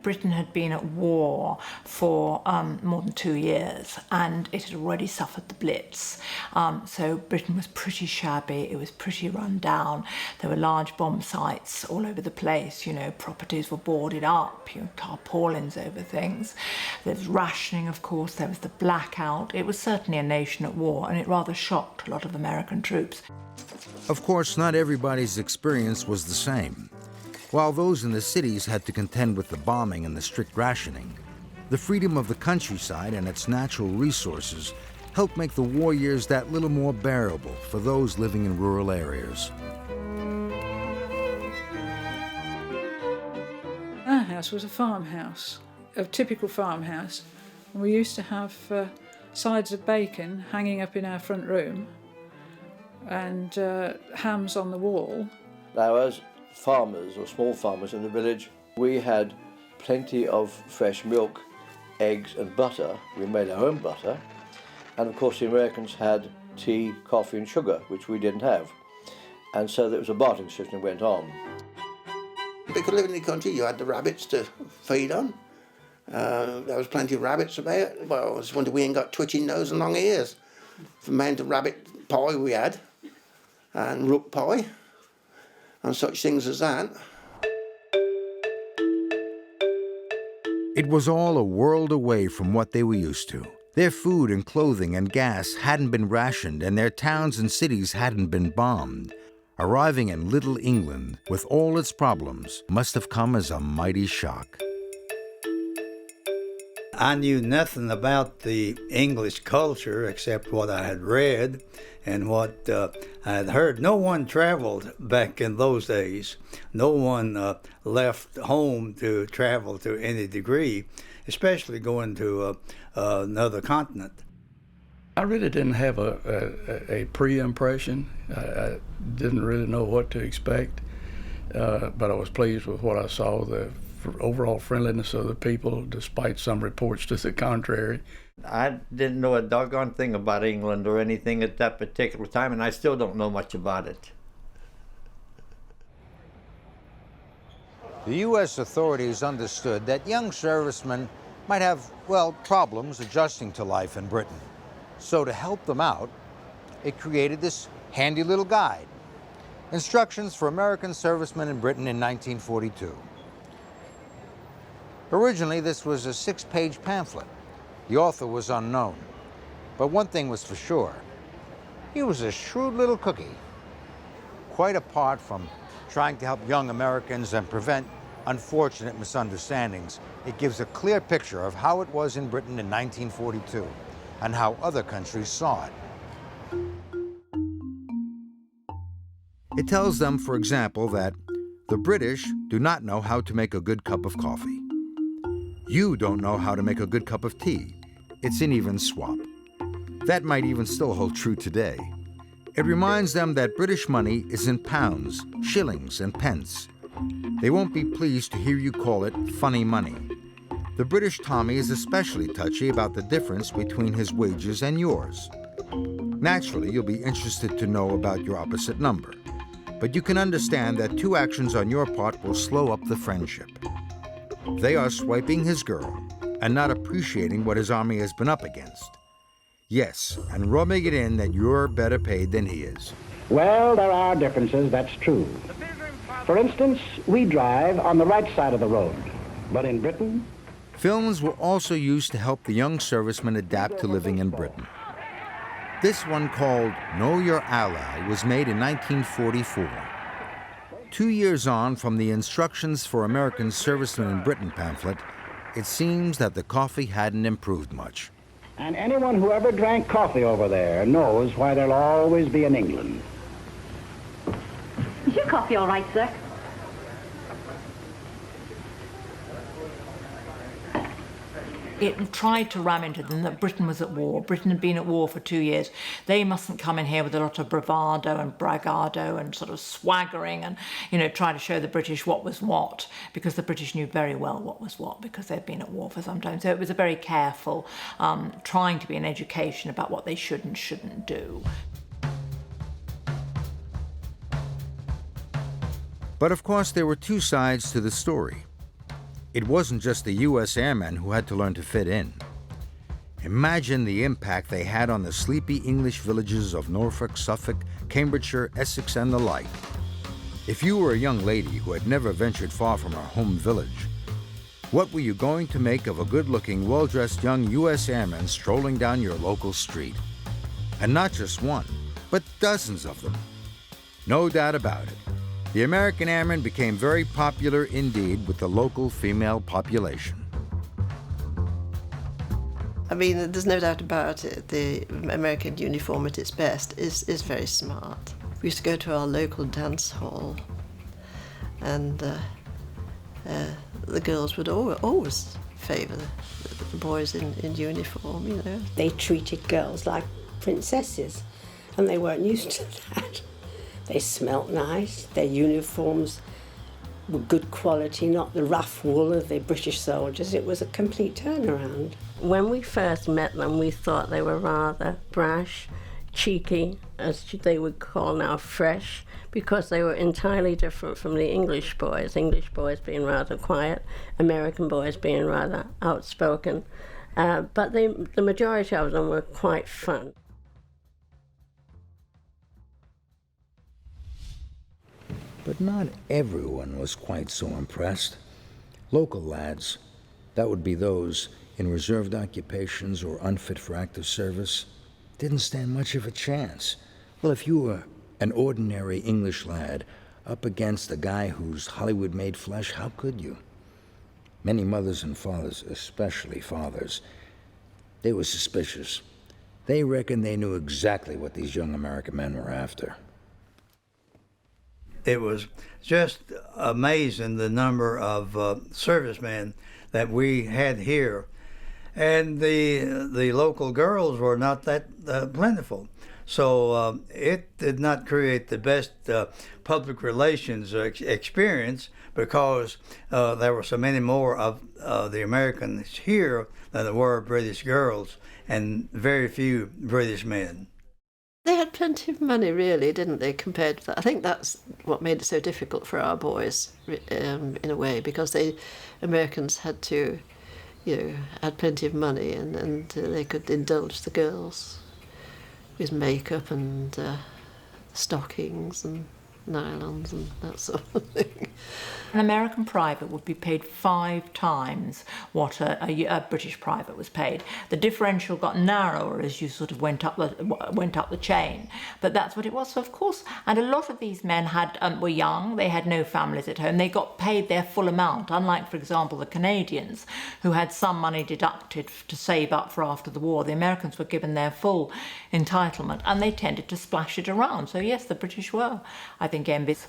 Britain had been at war for more than 2 years, and it had already suffered the Blitz. So Britain was pretty shabby, it was pretty run down. There were large bomb sites all over the place, properties were boarded up, tarpaulins over things. There was rationing, of course, there was the blackout. It was certainly a nation at war, and it rather shocked a lot of American troops. Of course, not everybody's experience was the same. While those in the cities had to contend with the bombing and the strict rationing, the freedom of the countryside and its natural resources helped make the war years that little more bearable for those living in rural areas. Our house was a farmhouse, a typical farmhouse. We used to have sides of bacon hanging up in our front room and hams on the wall. Now, as farmers or small farmers in the village, we had plenty of fresh milk, eggs and butter. We made our own butter, and of course the Americans had tea, coffee and sugar, which we didn't have, and so there was a bartering system that went on. Because living in the country, you had the rabbits to feed on. There was plenty of rabbits about. Well, it's wonder we ain't got twitching nose and long ears. The amount of rabbit pie we had, and rook pie, and such things as that. It was all a world away from what they were used to. Their food and clothing and gas hadn't been rationed, and their towns and cities hadn't been bombed. Arriving in Little England with all its problems must have come as a mighty shock. I knew nothing about the English culture except what I had read and what I had heard. No one traveled back in those days. No one left home to travel to any degree, especially going to another continent. I really didn't have a pre-impression. I didn't really know what to expect, but I was pleased with what I saw, the overall friendliness of the people, despite some reports to the contrary. I didn't know a doggone thing about England or anything at that particular time, and I still don't know much about it. The U.S. authorities understood that young servicemen might have, problems adjusting to life in Britain. So to help them out, it created this handy little guide, Instructions for American Servicemen in Britain in 1942. Originally, this was a 6-page pamphlet. The author was unknown. But one thing was for sure. He was a shrewd little cookie. Quite apart from trying to help young Americans and prevent unfortunate misunderstandings, it gives a clear picture of how it was in Britain in 1942 and how other countries saw it. It tells them, for example, that the British do not know how to make a good cup of coffee. You don't know how to make a good cup of tea. It's an even swap. That might even still hold true today. It reminds them that British money is in pounds, shillings, and pence. They won't be pleased to hear you call it funny money. The British Tommy is especially touchy about the difference between his wages and yours. Naturally, you'll be interested to know about your opposite number, but you can understand that 2 actions on your part will slow up the friendship. They are swiping his girl and not appreciating what his army has been up against. Yes, and rubbing it in that you're better paid than he is. Well, there are differences, that's true. For instance, we drive on the right side of the road, but in Britain... Films were also used to help the young servicemen adapt to living in Britain. This one, called Know Your Ally, was made in 1944. 2 years on from the Instructions for American Servicemen in Britain pamphlet, it seems that the coffee hadn't improved much. And anyone who ever drank coffee over there knows why there'll always be an England. Is your coffee all right, sir? It tried to ram into them that Britain was at war. Britain had been at war for 2 years. They mustn't come in here with a lot of bravado and bragado and sort of swaggering and, try to show the British what was what, because the British knew very well what was what, because they'd been at war for some time. So it was a very careful trying to be an education about what they should and shouldn't do. But of course, there were 2 sides to the story. It wasn't just the U.S. airmen who had to learn to fit in. Imagine the impact they had on the sleepy English villages of Norfolk, Suffolk, Cambridgeshire, Essex, and the like. If you were a young lady who had never ventured far from her home village, what were you going to make of a good-looking, well-dressed young U.S. airman strolling down your local street? And not just one, but dozens of them. No doubt about it. The American airmen became very popular indeed with the local female population. I mean, there's no doubt about it. The American uniform at its best is very smart. We used to go to our local dance hall, and the girls would always favour the boys in uniform, you know. They treated girls like princesses, and they weren't used to that. They smelt nice, their uniforms were good quality, not the rough wool of the British soldiers. It was a complete turnaround. When we first met them, we thought they were rather brash, cheeky, as they would call now, fresh, because they were entirely different from the English boys being rather quiet, American boys being rather outspoken. But the majority of them were quite fun. But not everyone was quite so impressed. Local lads, that would be those in reserved occupations or unfit for active service, didn't stand much of a chance. Well, if you were an ordinary English lad up against a guy who's Hollywood-made flesh, how could you? Many mothers and fathers, especially fathers, they were suspicious. They reckoned they knew exactly what these young American men were after. It was just amazing the number of servicemen that we had here. And the local girls were not that plentiful. So it did not create the best public relations experience, because there were so many more of the Americans here than there were British girls, and very few British men. They had plenty of money, really, didn't they, compared to that? I think that's what made it so difficult for our boys, in a way, because the Americans had to, had plenty of money, and they could indulge the girls with makeup and stockings and nylons and that sort of thing. An American private would be paid 5 times what a British private was paid. The differential got narrower as you sort of went up the chain, but that's what it was. So of course, and a lot of these men were young. They had no families at home. They got paid their full amount. Unlike, for example, the Canadians, who had some money deducted to save up for after the war. The Americans were given their full entitlement, and they tended to splash it around. So yes, the British were, I think, envious.